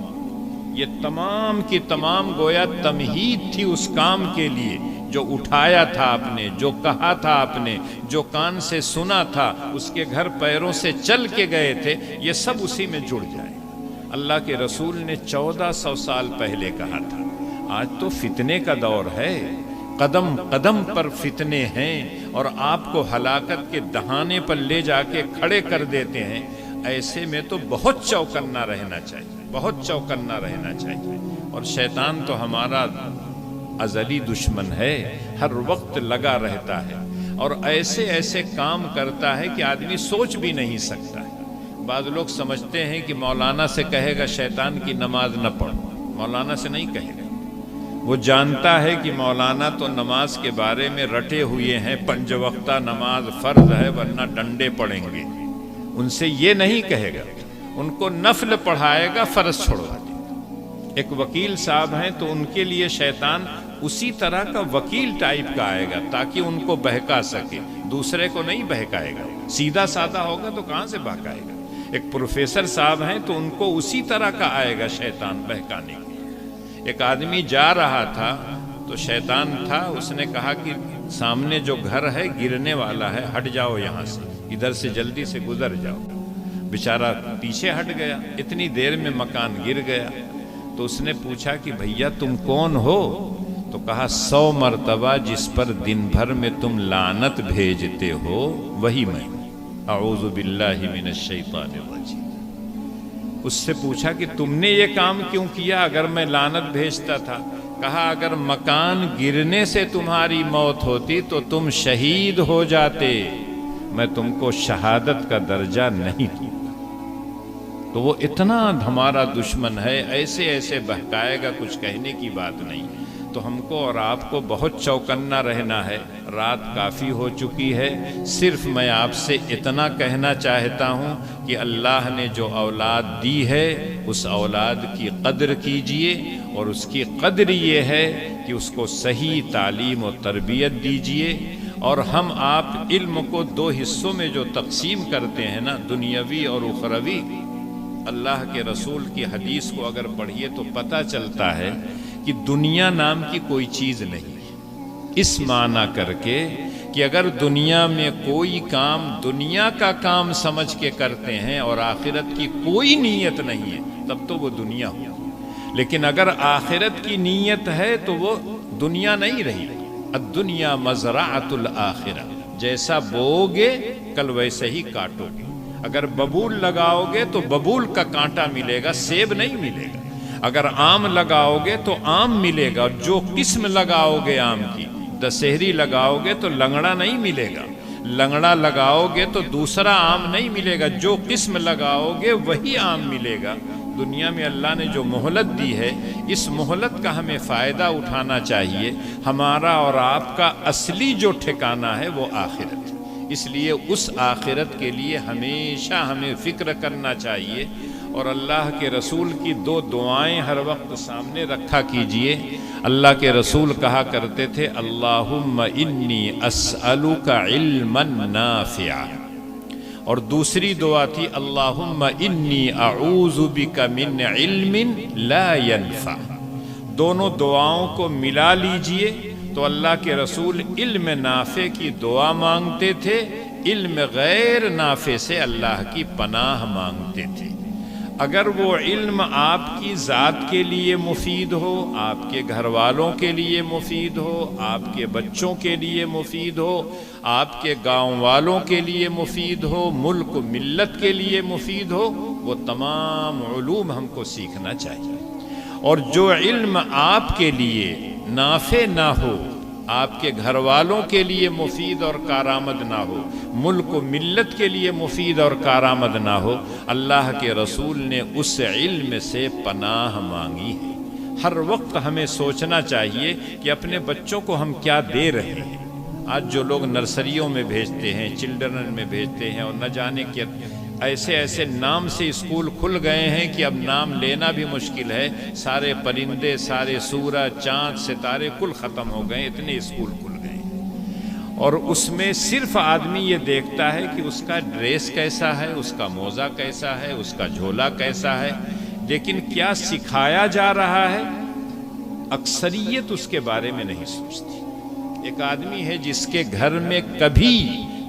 یہ تمام کی تمام گویا تمہید تھی اس کام کے لیے جو اٹھایا تھا آپ نے، جو کہا تھا آپ نے، جو کان سے سنا تھا، اس کے گھر پیروں سے چل کے گئے تھے، یہ سب اسی میں جڑ جائے۔ اللہ کے رسول نے 1400 سال پہلے کہا تھا۔ آج تو فتنے کا دور ہے، قدم قدم پر فتنے ہیں، اور آپ کو ہلاکت کے دہانے پر لے جا کے کھڑے کر دیتے ہیں۔ ایسے میں تو بہت چوکنا رہنا چاہیے، بہت چوکنا رہنا چاہیے۔ اور شیطان تو ہمارا ازلی دشمن ہے، ہر وقت لگا رہتا ہے، اور ایسے ایسے کام کرتا ہے کہ آدمی سوچ بھی نہیں سکتا ہے۔ بعض لوگ سمجھتے ہیں کہ مولانا سے کہے گا شیطان کی نماز نہ پڑھو، مولانا سے نہیں کہے گا۔ وہ جانتا ہے کہ مولانا تو نماز کے بارے میں رٹے ہوئے ہیں، 5 وقتہ نماز فرض ہے ورنہ ڈنڈے پڑیں گے، ان سے یہ نہیں کہے گا، ان کو نفل پڑھائے گا، فرض چھوڑوا دے گا۔ ایک وکیل صاحب ہیں تو ان کے لیے شیطان اسی طرح کا وکیل ٹائپ کا آئے گا تاکہ ان کو بہکا سکے، دوسرے کو نہیں بہکائے گا۔ سیدھا سادہ ہوگا تو کہاں سے بہکائے گا؟ ایک پروفیسر صاحب ہیں تو ان کو اسی طرح کا آئے گا شیطان بہکانے کے لیے۔ ایک آدمی جا رہا تھا تو شیطان تھا، اس نے کہا کہ سامنے جو گھر ہے گرنے والا ہے، ہٹ جاؤ یہاں سے، ادھر سے جلدی سے گزر جاؤ۔ بیچارہ پیچھے ہٹ گیا، اتنی دیر میں مکان گر گیا۔ تو اس نے پوچھا کہ بھیا تم کون ہو؟ تو کہا 100 مرتبہ جس پر دن بھر میں تم لعنت بھیجتے ہو وہی میں۔ اعوذ باللہ من الشیطان الرجیم۔ اس سے پوچھا کہ تم نے یہ کام کیوں کیا اگر میں لعنت بھیجتا تھا؟ کہا اگر مکان گرنے سے تمہاری موت ہوتی تو تم شہید ہو جاتے، میں تم کو شہادت کا درجہ نہیں دوں۔ تو وہ اتنا ہمارا دشمن ہے، ایسے ایسے بہکائے گا، کچھ کہنے کی بات نہیں۔ تو ہم کو اور آپ کو بہت چوکنا رہنا ہے۔ رات کافی ہو چکی ہے، صرف میں آپ سے اتنا کہنا چاہتا ہوں کہ اللہ نے جو اولاد دی ہے اس اولاد کی قدر کیجئے، اور اس کی قدر یہ ہے کہ اس کو صحیح تعلیم و تربیت دیجیے۔ اور ہم آپ علم کو دو حصوں میں جو تقسیم کرتے ہیں نا، دنیاوی اور اخروی، اللہ کے رسول کی حدیث کو اگر پڑھیے تو پتہ چلتا ہے کہ دنیا نام کی کوئی چیز نہیں، اس معنی کر کے کہ اگر دنیا میں کوئی کام دنیا کا کام سمجھ کے کرتے ہیں اور آخرت کی کوئی نیت نہیں ہے تب تو وہ دنیا ہو، لیکن اگر آخرت کی نیت ہے تو وہ دنیا نہیں رہی۔ الدنیا مزرعۃ الآخرہ، جیسا بوؤ گے کل ویسے ہی کاٹو گے۔ اگر ببول لگاؤ گے تو ببول کا کانٹا ملے گا، سیب نہیں ملے گا۔ اگر آم لگاؤ گے تو آم ملے گا، جو قسم لگاؤ گے آم کی، دسہری لگاؤ گے تو لنگڑا نہیں ملے گا، لنگڑا لگاؤ گے تو دوسرا آم نہیں ملے گا، جو قسم لگاؤ گے وہی آم ملے گا۔ دنیا میں اللہ نے جو مہلت دی ہے، اس مہلت کا ہمیں فائدہ اٹھانا چاہیے۔ ہمارا اور آپ کا اصلی جو ٹھکانہ ہے وہ آخرت، اس لیے اس آخرت کے لیے ہمیشہ ہمیں فکر کرنا چاہیے، اور اللہ کے رسول کی دو دعائیں ہر وقت سامنے رکھا کیجئے۔ اللہ کے رسول کہا کرتے تھے، اللہم انی اسألک علما نافعا، اور دوسری دعا تھی، اللہم انی اعوذ بک من علم لا ینفع۔ دونوں دعاؤں کو ملا لیجئے تو اللہ کے رسول علم نافع کی دعا مانگتے تھے، علم غیر نافع سے اللہ کی پناہ مانگتے تھے۔ اگر وہ علم آپ کی ذات کے لیے مفید ہو، آپ کے گھر والوں کے لیے مفید ہو، آپ کے بچوں کے لیے مفید ہو، آپ کے گاؤں والوں کے لیے مفید ہو، ملک و ملت کے لیے مفید ہو، وہ تمام علوم ہم کو سیکھنا چاہیے۔ اور جو علم آپ کے لیے نافع نہ ہو، آپ کے گھر والوں کے لیے مفید اور کارآمد نہ ہو، ملک و ملت کے لیے مفید اور کارآمد نہ ہو، اللہ کے رسول نے اس علم سے پناہ مانگی ہے۔ ہر وقت ہمیں سوچنا چاہیے کہ اپنے بچوں کو ہم کیا دے رہے ہیں۔ آج جو لوگ نرسریوں میں بھیجتے ہیں، چلڈرن میں بھیجتے ہیں، اور نہ جانے کہ ایسے ایسے نام سے اسکول کھل گئے ہیں کہ اب نام لینا بھی مشکل ہے۔ سارے پرندے، سارے سورج، چاند، ستارے کل ختم ہو گئے، اتنے اسکول کھل گئے ہیں۔ اور اس میں صرف آدمی یہ دیکھتا ہے کہ اس کا ڈریس کیسا ہے، اس کا موزہ کیسا ہے، اس کا جھولا کیسا ہے، لیکن کیا سکھایا جا رہا ہے اکثریت اس کے بارے میں نہیں سوچتی۔ ایک آدمی ہے جس کے گھر میں کبھی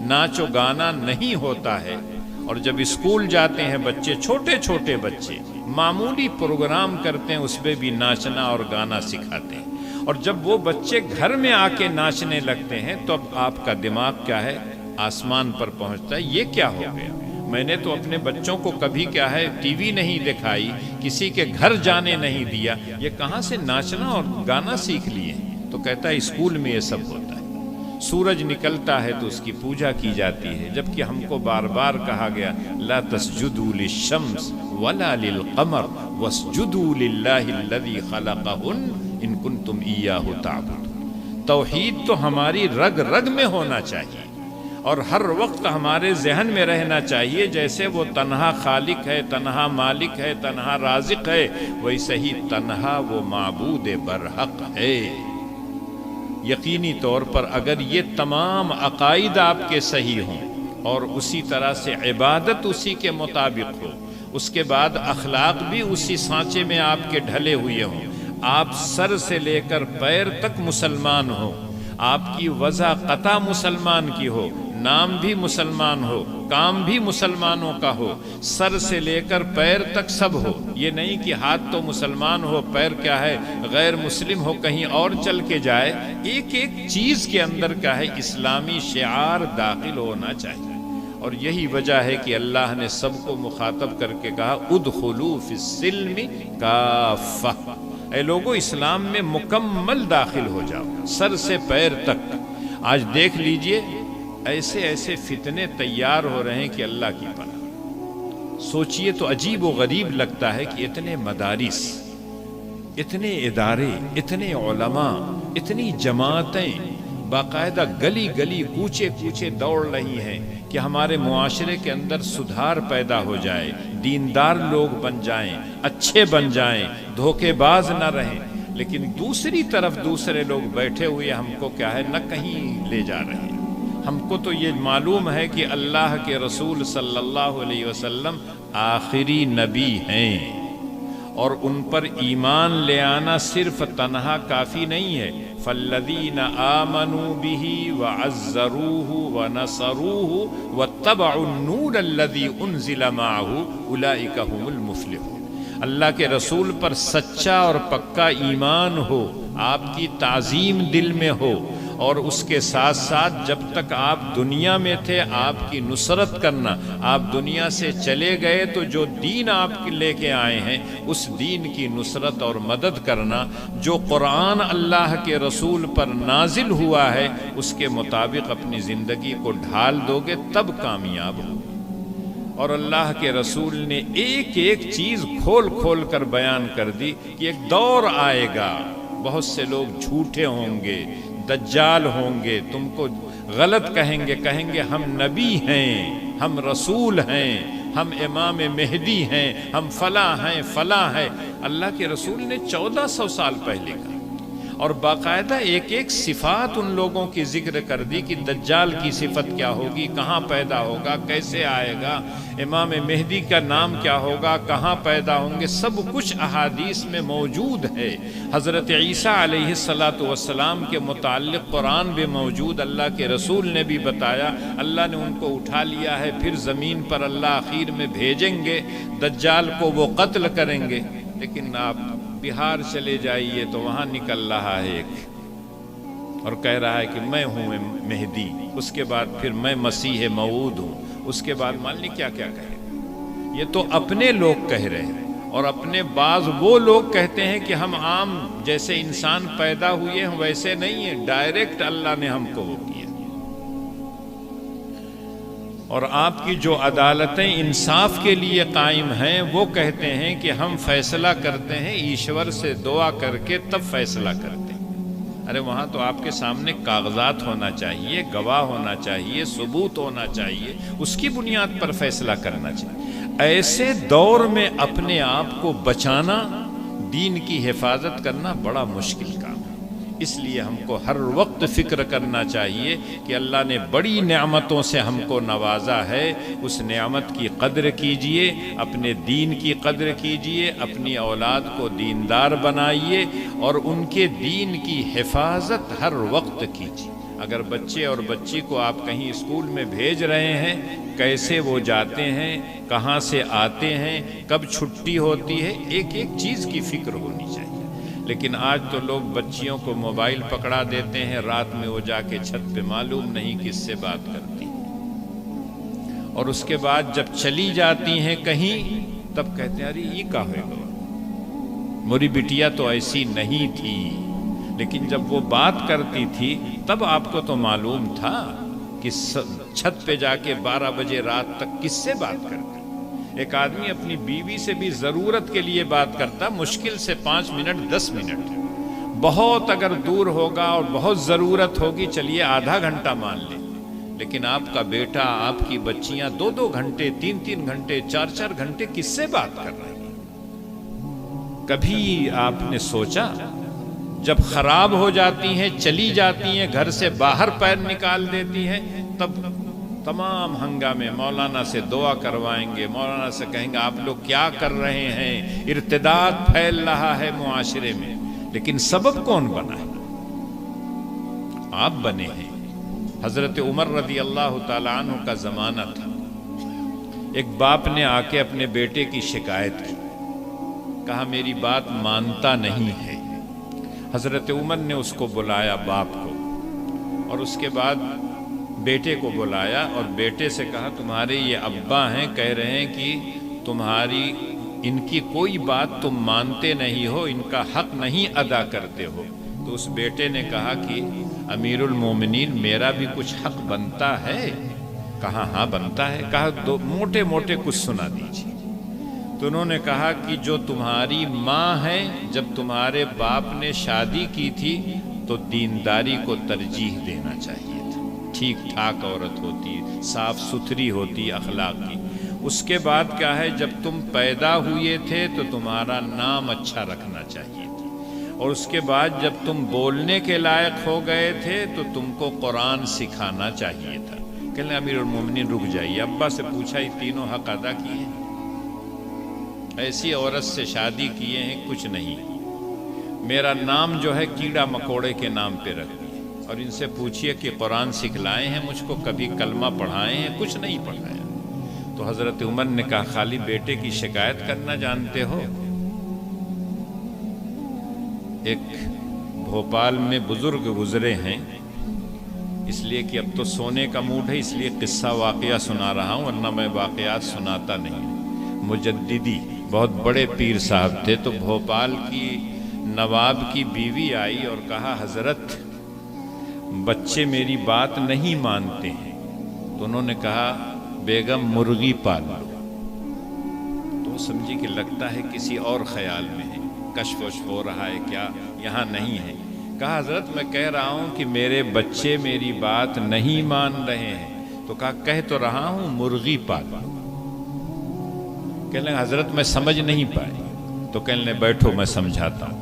ناچ و گانا نہیں ہوتا ہے، اور جب اسکول جاتے ہیں بچے، چھوٹے چھوٹے بچے معمولی پروگرام کرتے ہیں، اس پہ بھی ناچنا اور گانا سکھاتے ہیں، اور جب وہ بچے گھر میں آ کے ناچنے لگتے ہیں تو اب آپ کا دماغ کیا ہے، آسمان پر پہنچتا ہے۔ یہ کیا ہو گیا؟ میں نے تو اپنے بچوں کو کبھی کیا ہے ٹی وی نہیں دکھائی، کسی کے گھر جانے نہیں دیا، یہ کہاں سے ناچنا اور گانا سیکھ لیے؟ تو کہتا ہے اسکول میں یہ سب ہوتا ہے۔ سورج نکلتا ہے تو اس کی پوجا کی جاتی ہے، جبکہ ہم کو بار بار کہا گیا لا تسجدوا للشمس ولا للقمر واسجدوا للہ الذی خلقہن ان کنتم ایاہ تعبدون۔ توحید تو ہماری رگ رگ میں ہونا چاہیے، اور ہر وقت ہمارے ذہن میں رہنا چاہیے جیسے وہ تنہا خالق ہے، تنہا مالک ہے، تنہا رازق ہے، ویسے ہی تنہا وہ معبود برحق ہے۔ یقینی طور پر اگر یہ تمام عقائد آپ کے صحیح ہوں اور اسی طرح سے عبادت اسی کے مطابق ہو، اس کے بعد اخلاق بھی اسی سانچے میں آپ کے ڈھلے ہوئے ہوں، آپ سر سے لے کر پیر تک مسلمان ہو، آپ کی وضع قطع مسلمان کی ہو، نام بھی مسلمان ہو، کام بھی مسلمانوں کا ہو، سر سے لے کر پیر تک سب ہو۔ یہ نہیں کہ ہاتھ تو مسلمان ہو، پیر کیا ہے غیر مسلم ہو، کہیں اور چل کے جائے۔ ایک ایک چیز کے اندر کیا ہے اسلامی شعار داخل ہونا چاہیے، اور یہی وجہ ہے کہ اللہ نے سب کو مخاطب کر کے کہا ادخلوا فی السلم کافہ، اے لوگو اسلام میں مکمل داخل ہو جاؤ، سر سے پیر تک۔ آج دیکھ لیجئے ایسے ایسے فتنے تیار ہو رہے ہیں کہ اللہ کی پناہ۔ سوچئے تو عجیب و غریب لگتا ہے کہ اتنے مدارس، اتنے ادارے، اتنے علماء، اتنی جماعتیں باقاعدہ گلی گلی کوچے کوچے دوڑ رہی ہیں کہ ہمارے معاشرے کے اندر سدھار پیدا ہو جائے، دیندار لوگ بن جائیں، اچھے بن جائیں، دھوکے باز نہ رہیں۔ لیکن دوسری طرف دوسرے لوگ بیٹھے ہوئے ہم کو کیا ہے، نہ کہیں لے جا رہے ہیں۔ ہم کو تو یہ معلوم ہے کہ اللہ کے رسول صلی اللہ علیہ وسلم آخری نبی ہیں، اور ان پر ایمان لے آنا صرف تنہا کافی نہیں ہے۔ فالذین آمنوا بہ وعزروہ ونصروہ واتبعوا النور الذی انزل معہ اولئک هم المفلحون۔ اللہ کے رسول پر سچا اور پکا ایمان ہو، آپ کی تعظیم دل میں ہو، اور اس کے ساتھ ساتھ جب تک آپ دنیا میں تھے آپ کی نصرت کرنا، آپ دنیا سے چلے گئے تو جو دین آپ لے کے آئے ہیں اس دین کی نصرت اور مدد کرنا، جو قرآن اللہ کے رسول پر نازل ہوا ہے اس کے مطابق اپنی زندگی کو ڈھال دو گے تب کامیاب ہو۔ اور اللہ کے رسول نے ایک ایک چیز کھول کھول کر بیان کر دی کہ ایک دور آئے گا، بہت سے لوگ جھوٹے ہوں گے، دجال ہوں گے، تم کو غلط کہیں گے ہم نبی ہیں، ہم رسول ہیں، ہم امام مہدی ہیں، ہم فلاں ہیں۔ اللہ کے رسول نے 1400 سال پہلے کا، اور باقاعدہ ایک ایک صفات ان لوگوں کی ذکر کر دی کہ دجال کی صفت کیا ہوگی، کہاں پیدا ہوگا، کیسے آئے گا، امام مہدی کا نام کیا ہوگا، کہاں پیدا ہوں گے، سب کچھ احادیث میں موجود ہے۔ حضرت عیسیٰ علیہ السلام کے متعلق قرآن بھی موجود، اللہ کے رسول نے بھی بتایا، اللہ نے ان کو اٹھا لیا ہے، پھر زمین پر اللہ آخر میں بھیجیں گے، دجال کو وہ قتل کریں گے۔ لیکن آپ بہار چلے جائیے تو وہاں نکل رہا ہے ایک اور کہہ رہا ہے کہ میں ہوں مہدی، اس کے بعد پھر میں مسیح موعود ہوں، اس کے بعد مان لی کیا کیا کہے۔ یہ تو اپنے لوگ کہہ رہے ہیں، اور اپنے بعض وہ لوگ کہتے ہیں کہ ہم عام جیسے انسان پیدا ہوئے ہیں ویسے نہیں ہیں، ڈائریکٹ اللہ نے ہم کو وہ کیا۔ اور آپ کی جو عدالتیں انصاف کے لیے قائم ہیں وہ کہتے ہیں کہ ہم فیصلہ کرتے ہیں ایشور سے دعا کر کے تب فیصلہ کرتے ہیں۔ ارے وہاں تو آپ کے سامنے کاغذات ہونا چاہیے، گواہ ہونا چاہیے، ثبوت ہونا چاہیے، اس کی بنیاد پر فیصلہ کرنا چاہیے۔ ایسے دور میں اپنے آپ کو بچانا، دین کی حفاظت کرنا بڑا مشکل کام ہے۔ اس لیے ہم کو ہر وقت فکر کرنا چاہیے کہ اللہ نے بڑی نعمتوں سے ہم کو نوازا ہے، اس نعمت کی قدر کیجئے، اپنے دین کی قدر کیجئے، اپنی اولاد کو دیندار بنائیے اور ان کے دین کی حفاظت ہر وقت کیجئے۔ اگر بچے اور بچی کو آپ کہیں اسکول میں بھیج رہے ہیں، کیسے وہ جاتے ہیں، کہاں سے آتے ہیں، کب چھٹی ہوتی ہے، ایک ایک چیز کی فکر ہونی چاہیے۔ لیکن آج تو لوگ بچیوں کو موبائل پکڑا دیتے ہیں، رات میں وہ جا کے چھت پہ معلوم نہیں کس سے بات کرتی ہیں، اور اس کے بعد جب چلی جاتی ہیں کہیں تب کہتے ہیں ارے یہ کا ہوئے گا، میری بٹیا تو ایسی نہیں تھی۔ لیکن جب وہ بات کرتی تھی تب آپ کو تو معلوم تھا کہ چھت پہ جا کے 12 بجے رات تک کس سے بات کرتی۔ ایک آدمی اپنی بیوی سے بھی ضرورت کے لیے بات کرتا، مشکل سے 5 منٹ 10 منٹ، بہت اگر دور ہوگا اور بہت ضرورت ہوگی چلیے آدھا گھنٹہ مان لیں۔ لیکن آپ کا بیٹا، آپ کی بچیاں 2-2 گھنٹے، 3-3 گھنٹے، 4-4 گھنٹے کس سے بات کر رہی ہیں؟ کبھی آپ نے سوچا جب خراب ہو جاتی ہیں، چلی جاتی ہیں، گھر سے باہر پیر نکال دیتی ہیں، تب تمام ہنگامے مولانا سے دعا کروائیں گے، مولانا سے کہیں گے آپ لوگ کیا کر رہے ہیں، ارتداد پھیل رہا ہے معاشرے میں۔ لیکن سبب کون بنا ہے؟ آپ بنے ہیں۔ حضرت عمر رضی اللہ تعالیٰ عنہ کا زمانہ تھا، ایک باپ نے آ کے اپنے بیٹے کی شکایت کی، کہا میری بات مانتا نہیں ہے۔ حضرت عمر نے اس کو بلایا باپ کو، اور اس کے بعد بیٹے کو بلایا اور بیٹے سے کہا تمہارے یہ ابا ہیں، کہہ رہے ہیں کہ تمہاری ان کی کوئی بات تم مانتے نہیں ہو، ان کا حق نہیں ادا کرتے ہو۔ تو اس بیٹے نے کہا کہ امیر المومنین میرا بھی کچھ حق بنتا ہے۔ کہا ہاں بنتا ہے۔ کہا دو موٹے موٹے کچھ سنا دیجیے۔ تو انہوں نے کہا کہ جو تمہاری ماں ہے، جب تمہارے باپ نے شادی کی تھی تو تو دینداری کو ترجیح دینا چاہیے تھا۔ ٹھیک ٹھاک عورت ہوتی، صاف ستھری ہوتی، اخلاق کی۔ اس کے بعد کیا ہے، جب تم پیدا ہوئے تھے تو تمہارا نام اچھا رکھنا چاہیے تھا، اور اس کے بعد جب تم بولنے کے لائق ہو گئے تھے تو تم کو قرآن سکھانا چاہیے تھا۔ کہنے امیر المومنین رک جائیے، ابا سے پوچھا یہ تینوں حق ادا کیے ہیں؟ ایسی عورت سے شادی کیے ہیں کچھ نہیں، میرا نام جو ہے کیڑا مکوڑے کے نام پہ رکھ دیے، اور ان سے پوچھئے کہ قرآن سکھلائے ہیں مجھ کو، کبھی کلمہ پڑھائے ہیں؟ کچھ نہیں پڑھایا۔ تو حضرت عمر نے کہا خالی بیٹے کی شکایت کرنا جانتے ہو؟ ایک بھوپال میں بزرگ گزرے ہیں، اس لیے کہ اب تو سونے کا موڈ ہے، اس لیے قصہ واقعہ سنا رہا ہوں، ورنہ میں واقعات سناتا نہیں۔ مجددی بہت بڑے پیر صاحب تھے، تو بھوپال کی نواب کی بیوی آئی اور کہا حضرت بچے میری بات نہیں مانتے ہیں۔ تو انہوں نے کہا بیگم مرغی پال لو۔ تو سمجھی کہ لگتا ہے کسی اور خیال میں ہے، کشف وشف ہو رہا ہے کیا، یہاں نہیں ہے۔ کہا حضرت میں کہہ رہا ہوں کہ میرے بچے میری بات نہیں مان رہے ہیں۔ تو کہا کہہ تو رہا ہوں مرغی پال لو۔ کہنے لگا حضرت میں سمجھ نہیں پائی۔ تو کہنے لگے بیٹھو میں سمجھاتا ہوں۔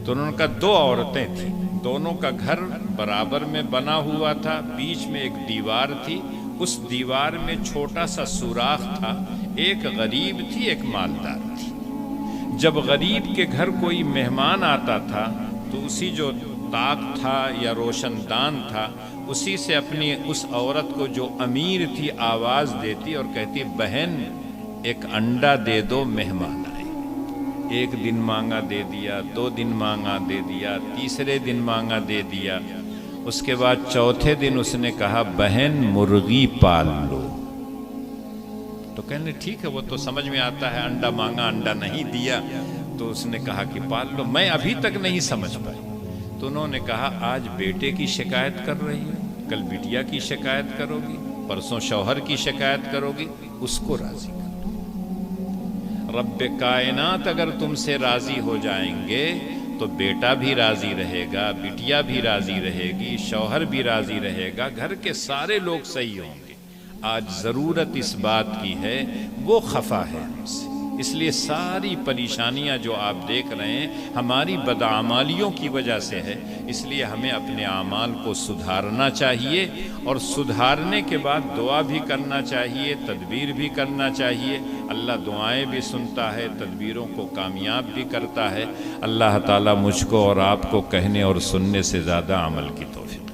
تو انہوں نے کہا دو عورتیں تھیں، دونوں کا گھر برابر میں بنا ہوا تھا، بیچ میں ایک دیوار تھی، اس دیوار میں چھوٹا سا سوراخ تھا، ایک غریب تھی ایک مالدار تھی۔ جب غریب کے گھر کوئی مہمان آتا تھا تو اسی جو طاق تھا یا روشن دان تھا اسی سے اپنی اس عورت کو جو امیر تھی آواز دیتی اور کہتی بہن ایک انڈا دے دو مہمان آئے۔ ایک دن مانگا دے دیا، 2 دن مانگا دے دیا، تیسرے دن مانگا دے دیا، اس کے بعد چوتھے دن اس نے کہا بہن مرغی پال لو۔ تو کہنے ٹھیک ہے وہ تو سمجھ میں آتا ہے، انڈا مانگا انڈا نہیں دیا، تو اس نے کہا کہ پال لو۔ میں ابھی تک نہیں سمجھ پائی۔ تو انہوں نے کہا آج بیٹے کی شکایت کر رہی ہے، کل بیٹیا کی شکایت کرو گی، پرسوں شوہر کی شکایت کرو گی، اس کو راضی کرو۔ رب کائنات اگر تم سے راضی ہو جائیں گے تو بیٹا بھی راضی رہے گا، بیٹیا بھی راضی رہے گی، شوہر بھی راضی رہے گا، گھر کے سارے لوگ صحیح ہوں گے۔ آج ضرورت اس بات کی ہے، وہ خفا ہے ہم سے، اس لیے ساری پریشانیاں جو آپ دیکھ رہے ہیں ہماری بدعمالیوں کی وجہ سے ہے۔ اس لیے ہمیں اپنے اعمال کو سدھارنا چاہیے، اور سدھارنے کے بعد دعا بھی کرنا چاہیے، تدبیر بھی کرنا چاہیے۔ اللہ دعائیں بھی سنتا ہے، تدبیروں کو کامیاب بھی کرتا ہے۔ اللہ تعالیٰ مجھ کو اور آپ کو کہنے اور سننے سے زیادہ عمل کی توفیق